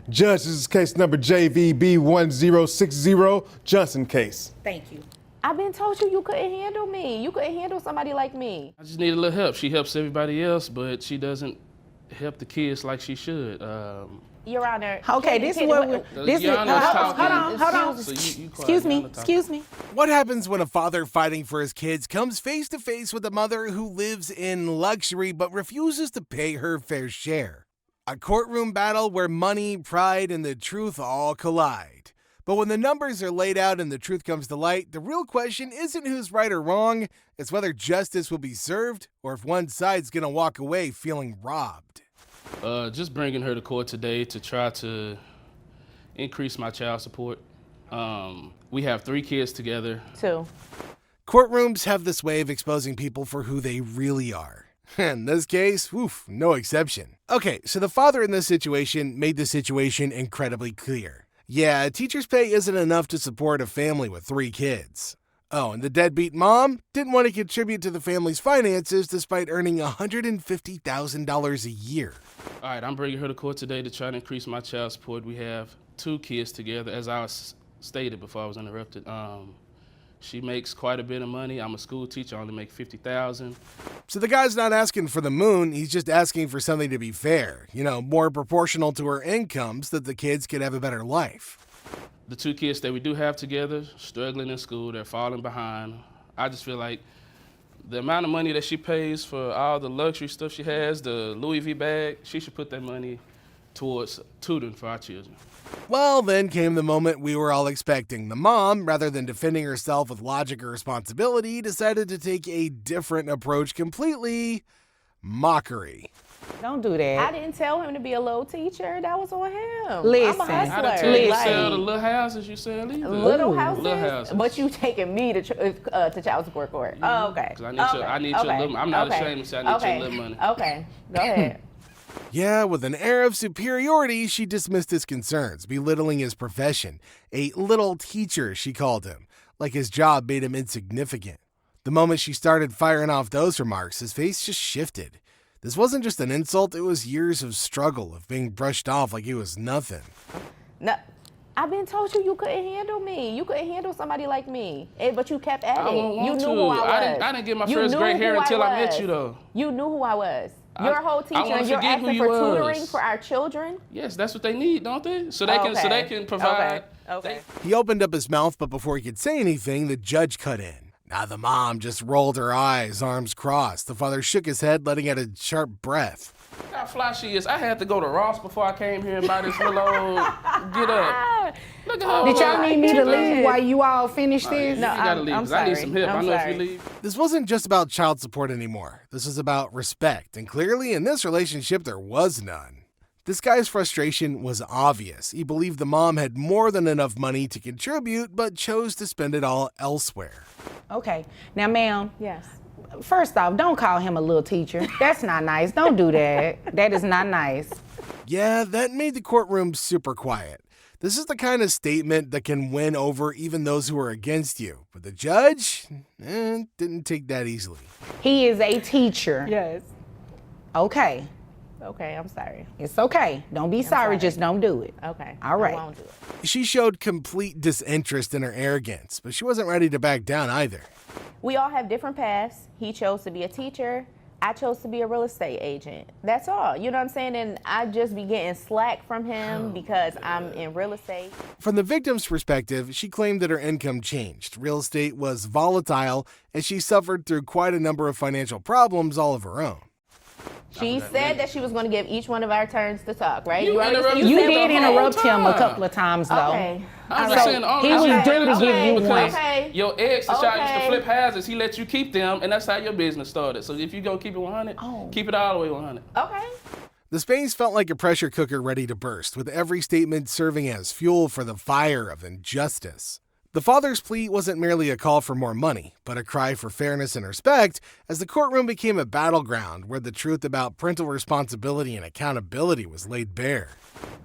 Judge, this is case number JVB1060, Johnson case. Thank you. I've been told you couldn't handle me. You couldn't handle somebody like me. I just need a little help. She helps everybody else, but she doesn't help the kids like she should. Your Honor. Okay, this is what this is. Your Honor's talking. Hold on. So you quiet, Excuse Your me. Honor talking. Excuse me. What happens when a father fighting for his kids comes face to face with a mother who lives in luxury but refuses to pay her fair share? A courtroom battle where money, pride, and the truth all collide. But when the numbers are laid out and the truth comes to light, the real question isn't who's right or wrong, it's whether justice will be served or if one side's gonna walk away feeling robbed. Just bringing her to court today to try to increase my child support. We have 3 kids together. 2. Courtrooms have this way of exposing people for who they really are. In this case, no exception. Okay, so the father in this situation made the situation incredibly clear. Yeah, a teacher's pay isn't enough to support a family with 3 kids. Oh, and the deadbeat mom didn't want to contribute to the family's finances despite earning $150,000 a year. All right, I'm bringing her to court today to try to increase my child support. We have 2 kids together, as I stated before I was interrupted. She makes quite a bit of money. I'm a school teacher, I only make $50,000. So the guy's not asking for the moon, he's just asking for something to be fair. More proportional to her income so that the kids could have a better life. The 2 kids that we do have together, struggling in school, they're falling behind. I just feel like the amount of money that she pays for all the luxury stuff she has, the Louis V bag, she should put that money towards tutoring for our children. Well, then came the moment we were all expecting. The mom, rather than defending herself with logic or responsibility, decided to take a different approach completely. Mockery. Don't do that. I didn't tell him to be a little teacher. That was on him. Listen. I'm a I hustler. didn't tell you to sell the little houses you sell either. Little houses? Little houses. But you taking me to child support court. Oh, okay. 'Cause I need your little, I'm not ashamed to say I need your little money. Okay, go ahead. Yeah, with an air of superiority, she dismissed his concerns, belittling his profession. A little teacher, she called him, like his job made him insignificant. The moment she started firing off those remarks, his face just shifted. This wasn't just an insult, it was years of struggle, of being brushed off like he was nothing. No, I've been told you couldn't handle me. You couldn't handle somebody like me. But you kept at it. I won't want You knew to. who I was. I didn't get my You first knew gray hair who until I met was. you, though. You knew who I was. You're a whole teacher wanna and you're forget who asking you for tutoring was. for our children? Yes, that's what they need, don't they? So they can provide. Okay. He opened up his mouth, but before he could say anything, the judge cut in. Now the mom just rolled her eyes, arms crossed. The father shook his head, letting out a sharp breath. Look how fly she is. I had to go to Ross before I came here and buy this little old get up. Look at her. Did y'all need me to leave while you all finish this? You gotta leave, 'cause I need some help. I know if you leave. This wasn't just about child support anymore. This was about respect, and clearly in this relationship there was none. This guy's frustration was obvious. He believed the mom had more than enough money to contribute, but chose to spend it all elsewhere. Okay. Now, ma'am. Yes. First off, don't call him a little teacher. That's not nice. Don't do that. That is not nice. Yeah, that made the courtroom super quiet. This is the kind of statement that can win over even those who are against you. But the judge didn't take that easily. He is a teacher. Yes. Okay. Okay, I'm sorry. It's okay. Don't be sorry. Just don't do it. Okay. All right. I won't do it. She showed complete disinterest in her arrogance, but she wasn't ready to back down either. We all have different paths. He chose to be a teacher. I chose to be a real estate agent. That's all. You know what I'm saying? And I just be getting slack from him because I'm in real estate. From the victim's perspective, she claimed that her income changed. Real estate was volatile, and she suffered through quite a number of financial problems all of her own. She said that she was going to give each one of our turns to talk, right? You interrupted You said did the whole interrupt him a time. couple of times, though. Okay. I'm So just saying, he was due to give you one. Okay. Your ex, the child used to Okay. flip houses. He let you keep them, and that's how your business started. So if you gonna keep it 100, keep it all the way 100. Okay. The space felt like a pressure cooker ready to burst, with every statement serving as fuel for the fire of injustice. The father's plea wasn't merely a call for more money, but a cry for fairness and respect, as the courtroom became a battleground where the truth about parental responsibility and accountability was laid bare.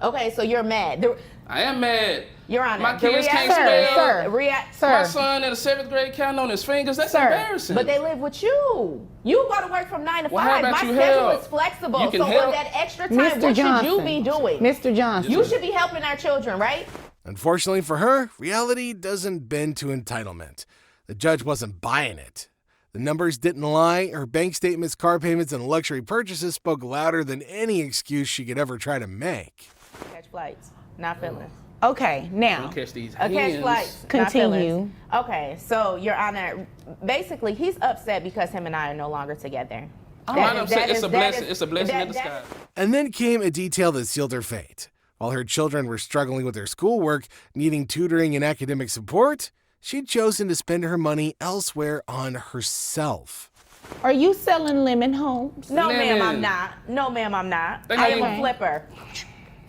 Okay, so you're mad. I am mad. Your Honor, My the kids can't reaction- spell. My son in the 7th grade counting on his fingers. That's embarrassing. But they live with you. You go to work from 9 to 5. Well, how about My you schedule help? is flexible. You can So help. with that extra time, Mr. what Johnson. should you be doing? Mr. Johnson. You should be helping our children, right? Unfortunately for her, reality doesn't bend to entitlement. The judge wasn't buying it. The numbers didn't lie, her bank statements, car payments, and luxury purchases spoke louder than any excuse she could ever try to make. Catch flights, not feelings. Okay, now Don't catch these Catch hands. flights, not Continue. feelings. Okay, so Your Honor, basically he's upset because him and I are no longer together. It's a blessing. It's a blessing in disguise. And then came a detail that sealed her fate. While her children were struggling with their schoolwork, needing tutoring and academic support, she'd chosen to spend her money elsewhere on herself. Are you selling lemon homes? No, ma'am, Lemon. I'm not. No, ma'am, I'm not. Thank I am you. a flipper.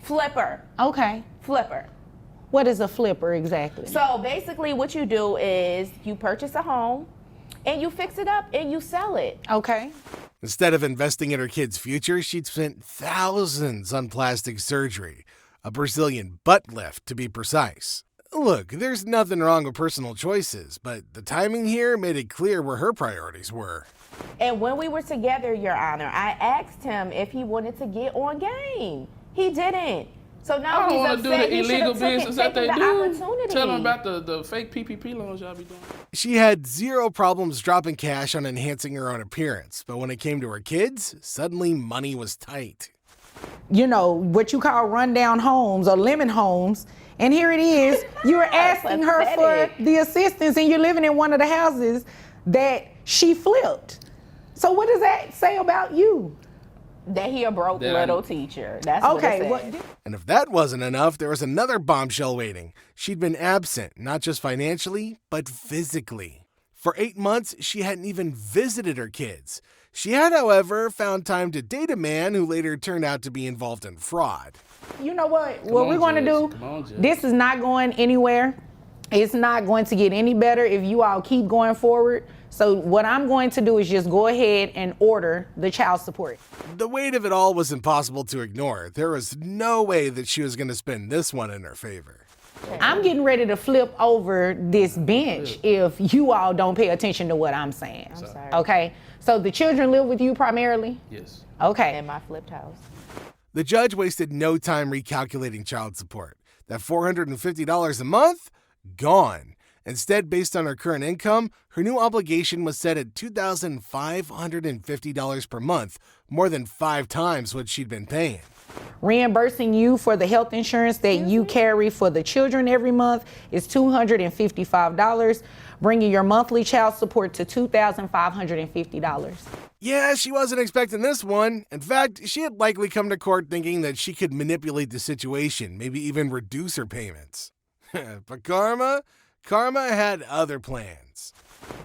Flipper. Okay. Flipper. What is a flipper exactly? So basically what you do is you purchase a home and you fix it up and you sell it. Okay. Instead of investing in her kids' future, she'd spent thousands on plastic surgery, a Brazilian butt lift to be precise. Look, there's nothing wrong with personal choices, but the timing here made it clear where her priorities were. And when we were together, Your Honor, I asked him if he wanted to get on game. He didn't. So now I don't he's want to do upset. the You should illegal have business that taken they the do. opportunity. Tell them about the fake PPP loans y'all be doing. She had zero problems dropping cash on enhancing her own appearance, but when it came to her kids, suddenly money was tight. You know, what you call rundown homes or lemon homes. And here it is, you're asking her for Pathetic. the assistance and you're living in one of the houses that she flipped. So what does that say about you? That he a broke That I- little teacher. That's Okay, what it says. And if that wasn't enough, there was another bombshell waiting. She'd been absent, not just financially, but physically. For 8 months, she hadn't even visited her kids. She had, however, found time to date a man who later turned out to be involved in fraud. You know what? What on, we're going to Judge. do, Come on, Judge. this is not going anywhere. It's not going to get any better if you all keep going forward. So what I'm going to do is just go ahead and order the child support. The weight of it all was impossible to ignore. There was no way that she was going to spin this one in her favor. I'm getting ready to flip over this bench if you all don't pay attention to what I'm saying. I'm sorry. Okay? So the children live with you primarily? Yes. Okay. In my flipped house. The judge wasted no time recalculating child support. That $450 a month? Gone. Instead, based on her current income, her new obligation was set at $2,550 per month, more than 5 times what she'd been paying. Reimbursing you for the health insurance that you carry for the children every month is $255, bringing your monthly child support to $2,550. Yeah, she wasn't expecting this one. In fact, she had likely come to court thinking that she could manipulate the situation, maybe even reduce her payments. But Karma had other plans.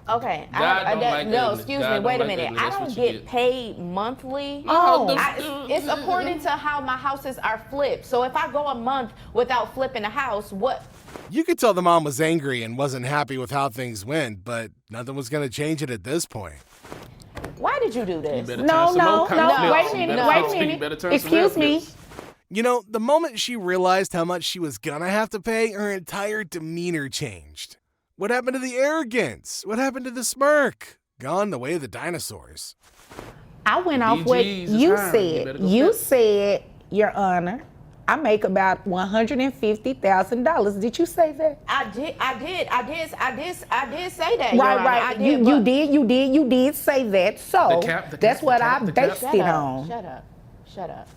Okay. God don't like no, ugly. excuse God me. don't Wait a like minute. ugly. I That's don't what you get get. paid monthly. Oh, It's according to how my houses are flipped. So if I go a month without flipping a house, what? You could tell the mom was angry and wasn't happy with how things went, but nothing was going to change it at this point. Why did you do this? better No, turn some no, more no, confidence. wait a You minute, better wait a speak, minute. better turn some Excuse me. reference. You know, the moment she realized how much she was gonna have to pay, her entire demeanor changed. What happened to the arrogance? What happened to the smirk? Gone the way of the dinosaurs. I went off what BG's you time. You said. better go You flip. said, Your Honor, I make about $150,000. Did you say that? I did say that. Your Right, Honor. I right. did, You did say that. So The cap, that's what I the cap. based Shut it up. on. Shut up.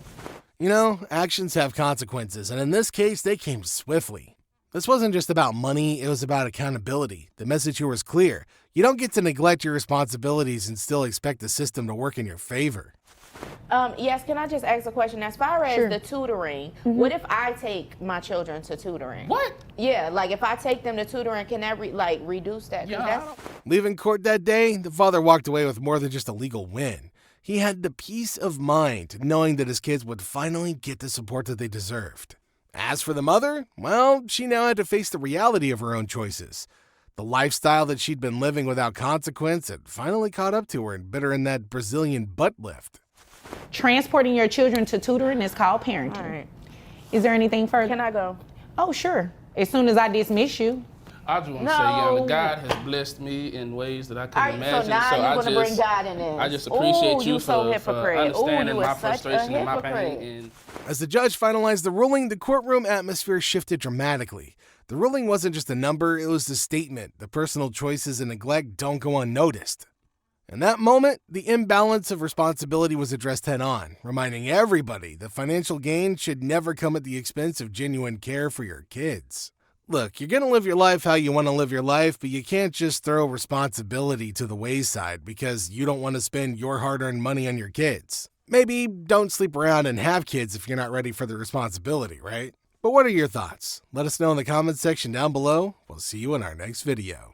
You know, actions have consequences, and in this case, they came swiftly. This wasn't just about money, it was about accountability. The message here was clear. You don't get to neglect your responsibilities and still expect the system to work in your favor. Yes, can I just ask a question? As far as Sure. the tutoring, what if I take my children to tutoring? What? Yeah, like if I take them to tutoring, can that reduce that? 'Cause Yeah, I that's- don't- Leaving court that day, the father walked away with more than just a legal win. He had the peace of mind knowing that his kids would finally get the support that they deserved. As for the mother, well, she now had to face the reality of her own choices. The lifestyle that she'd been living without consequence had finally caught up to her and bit her in that Brazilian butt lift. Transporting your children to tutoring is called parenting. All right. Is there anything further? Can I go? Oh, sure. As soon as I dismiss you. I just want to say, No. God has blessed me in ways that I All couldn't right, imagine. so now I you're going to bring God in this. I just appreciate Ooh, you so for hypocrite. understanding Ooh, you my are such a frustration and my pain. hypocrite. And As the judge finalized the ruling, the courtroom atmosphere shifted dramatically. The ruling wasn't just a number, it was a statement. The personal choices and neglect don't go unnoticed. In that moment, the imbalance of responsibility was addressed head-on, reminding everybody that financial gain should never come at the expense of genuine care for your kids. Look, you're going to live your life how you want to live your life, but you can't just throw responsibility to the wayside because you don't want to spend your hard-earned money on your kids. Maybe don't sleep around and have kids if you're not ready for the responsibility, right? But what are your thoughts? Let us know in the comments section down below. We'll see you in our next video.